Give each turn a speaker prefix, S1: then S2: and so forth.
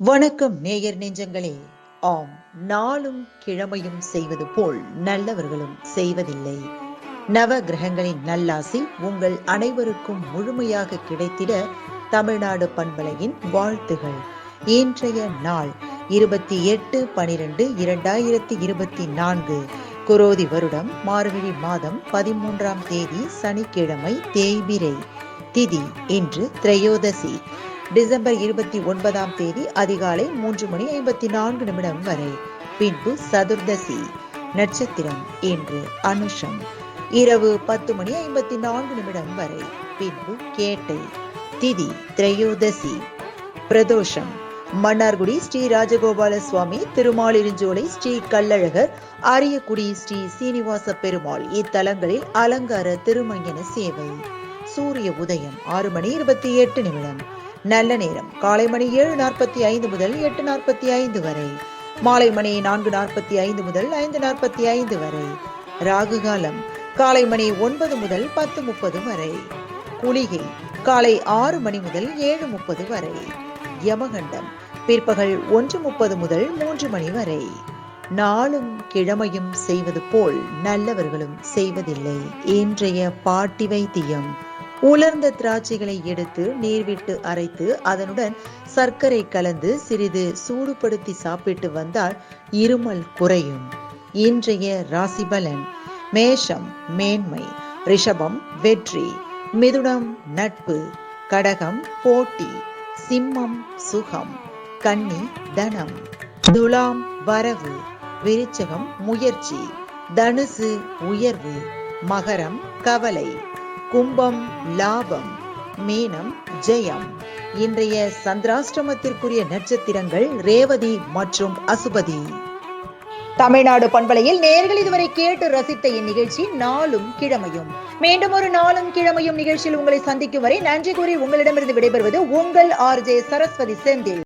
S1: வணக்கம் நேயர் நெஞ்சங்களே. ஆம், நாளும் கிழமையும் செய்வது போல் நல்லவர்களும் செய்வதில்லை. நவ கிரகங்களின் நல்லாசி உங்கள் அனைவருக்கும் முழுமையாக கிடைத்திட தமிழ்நாடு பண்பலையின் வாழ்த்துகள். இன்றைய நாள் 28/12/2024 குரோதி வருடம் மார்கழி மாதம் 13ஆம் தேதி சனிக்கிழமை, தேய்பிறை திதி இன்று திரையோதசி. டிசம்பர் 29ஆம் தேதி அதிகாலை 3:54 வரை. பின்பு சதுர்தசி. நட்சத்திரம் இன்று அனுஷம். இரவு 10:54 வரை. பின்பு கேட்டை. திதி திரையோதசி. பிரதோஷம். மன்னார்குடி ஸ்ரீ ராஜகோபால சுவாமி திருமாலிருஞ்சோலை ஸ்ரீ கள்ளழகர் அரியக்குடி ஸ்ரீ சீனிவாச பெருமாள் இத்தலங்களில் அலங்கார திருமஞ்சன சேவை. சூரிய உதயம் 6:28. நல்ல நேரம் காலை மணி 7:45 முதல் 8:45 வரை. மாலை மணி 4:45 முதல் 5:45 வரை. ராகு காலம் காலை மணி 9 முதல் 10:30 வரை. குளிகை காலை 6 மணி முதல் 7:30 வரை. யமகண்டம் பிற்பகல் 1:30 முதல் 3 மணி வரை. நாளும் கிழமையும் செய்வது போல் நல்லவர்களும் செய்வதில்லை. இன்றைய பாட்டி வைத்தியம். உலர்ந்த திராட்சைகளை எடுத்து நீர் விட்டு அரைத்து அதனுடன் சர்க்கரை கலந்து சிறிது சூடுபடுத்தி சாப்பிட்டு வந்தால் இருமல் குறையும். இன்றைய ராசி பலன். மேஷம் மேன்மை, ரிஷபம் வெற்றி, மிதுனம் நட்பு, கடகம் போட்டி, சிம்மம் சுகம், கன்னி தனம், துலாம் வரவு, விருச்சகம் முயற்சி, தனுசு உயர்வு, மகரம் கவலை, கும்பம் லாபம், மீனம் ஜெயம். இன்றைய சந்திராஷ்டமத்திற்குரிய நட்சத்திரங்கள் ரேவதி மற்றும் அசுபதி. தமிழ்நாடு பண்பலையில் நேயர்கள் இதுவரை கேட்டு ரசித்த இந்நிகழ்ச்சி நாளும் கிழமையும். மீண்டும் ஒரு நாளும் கிழமையும் நிகழ்ச்சியில் உங்களை சந்திக்கும் வரை நன்றி கூறி உங்களிடமிருந்து விடைபெறுவது உங்கள் RJ சரஸ்வதி செந்தில்.